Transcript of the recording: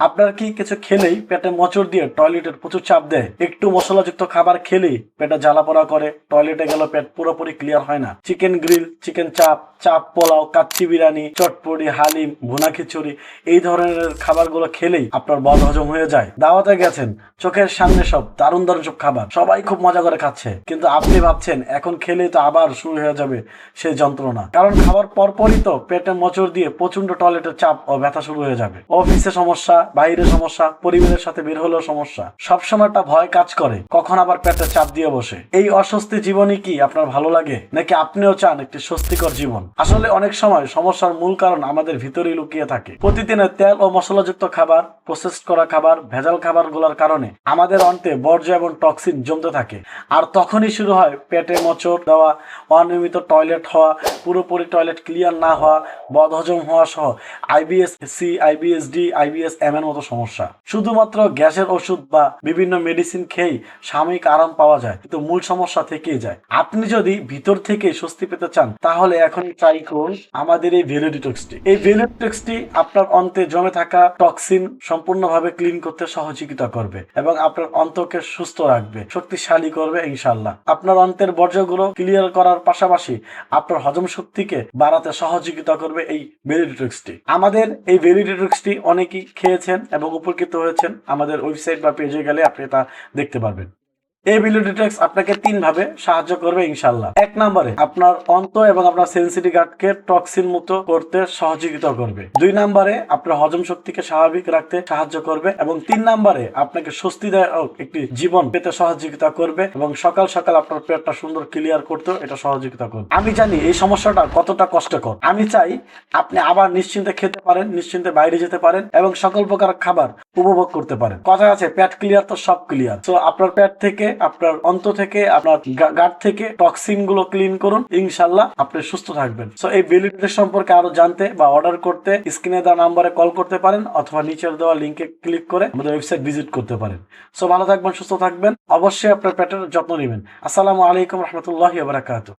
আপনার কি কিছু খেলেই পেটে মোচড় দিয়ে টয়লেটের প্রচুর চাপ দেয়? একটু মশলাযুক্ত খাবার খেলেই পেটে জ্বালা পোড়া করে, টয়লেটে গেল পেট পুরোপুরি ক্লিয়ার হয় না? চিকেন গ্রিল, চিকেন চাপ, চাপ পোলাও, কাচ্চি বিরিয়ানি, চটপটি, হালিম, ভুনা খিচুড়ি এই ধরনের খাবারগুলো খেলেই আপনার বদ হজম হয়ে যায়। দাওয়াতে গেছেন, চোখের সামনে সব দারুণ দারুণ সব খাবার, সবাই খুব মজা করে খাচ্ছে, কিন্তু আপনি ভাবছেন এখন খেলেই তো আবার শুরু হয়ে যাবে সেই যন্ত্রণা। কারণ খাবার পরপরই তো পেটে মোচড় দিয়ে প্রচন্ড টয়লেটের চাপ ও ব্যথা শুরু হয়ে যাবে। অফিসে সমস্যা, বাইরে সমস্যা, পরিবারের সাথে বের হলেও সমস্যা, সবসময় একটা ভয় কাজ করে কখন আবার পেটে চাপ দিয়ে বসে। এই অস্বস্তি জীবনই কি আপনার ভালো লাগে, নাকি আপনিও চান একটি স্বস্তিকর জীবন? আসলে অনেক সময় সমস্যার মূল কারণ আমাদের ভিতরেই লুকিয়ে থাকে। প্রতিদিনের তেল ও মশলাযুক্ত খাবার, প্রসেস করা খাবার, ভেজাল খাবার গুলার কারণে আমাদের অন্তে বর্জ্য এবং টক্সিন জমতে থাকে। আর তখনই শুরু হয় পেটে মোচড় দেওয়া, অনিয়মিত টয়লেট হওয়া, পুরোপুরি টয়লেট ক্লিয়ার না হওয়া, বদহজম হওয়া সহ IBS C, IBS D, IBS M এর মতো সমস্যা। শুধুমাত্র গ্যাসের ওষুধ বা বিভিন্ন মেডিসিন খেয়েই সাময়িক আরাম পাওয়া যায়, কিন্তু মূল সমস্যা থেকেই যায়। আপনি যদি ভিতর থেকে স্বস্তি পেতে চান, তাহলে এখনই ট্রাই করুন আমাদের এই ভ্যালু ডিটক্সটি। এই ভ্যালু ডিটক্সটি আপনার অন্তে জমে থাকা টক্সিন সম্পূর্ণভাবে ক্লিন করতে সহযোগিতা করবে এবং আপনার অন্তকে সুস্থ রাখবে, শক্তিশালী করবে ইনশাআল্লাহ। আপনার অন্তের বর্জ্যগুলো ক্লিয়ার করার পাশাপাশি আপনার হজম শক্তিকে বাড়াতে সহযোগিতা করবে এই ভ্যালু ডিটক্সটি। আমাদের এই ভ্যালু ডিটক্সটি অনেকেই খেয়েছেন এবং উপকৃত হয়েছেন। আমাদের ওয়েবসাইট বা পেজে গেলে আপনি তা দেখতে পারবেন। এই ভ্যালু ডিটক্স আপনাকে 3 ভাবে সাহায্য করবে ইনশাআল্লাহ। 1 নম্বরে আপনার অন্ত এবং আপনার সেনসিটিভ গাটকে টক্সিন মুক্ত করতে সহযোগিতা করবে। 2 নম্বরে আপনার হজম শক্তিকে স্বাভাবিক রাখতে সাহায্য করবে এবং 3 নম্বরে আপনাকে স্বস্তিদায়ক একটি জীবন পেতে সহযোগিতা করবে এবং সকাল সকাল আপনার পেটটা সুন্দর ক্লিয়ার করতে এটা সহযোগিতা করবে। আমি জানি এই সমস্যাটা কতটা কষ্টকর। আমি চাই আপনি আবার নিশ্চিন্তে খেতে পারেন, নিশ্চিন্তে বাইরে যেতে পারেন এবং সকল প্রকার খাবার উপভোগ করতে পারেন। কথা আছে, পেট ক্লিয়ার তো সব ক্লিয়ার। তো আপনার পেট থেকে, আপনার অন্ত থেকে, আপনার গাট থেকে টক্সিন গুলো ক্লিন করুন, ইনশাআল্লাহ আপনি সুস্থ থাকবেন। সো এই ভ্যালু ডিটক্স সম্পর্কে আরো জানতে বা অর্ডার করতে স্ক্রিনে দেওয়া নাম্বারে কল করতে পারেন অথবা নিচের দেওয়া লিংকে ক্লিক করে আমাদের ওয়েবসাইট ভিজিট করতে পারেন। সো ভালো থাকবেন, সুস্থ থাকবেন, অবশ্যই আপনার পেটের যত্ন নেবেন। আসসালামু আলাইকুম রহমতুল্লাহি ওয়া বারাকাতুহু।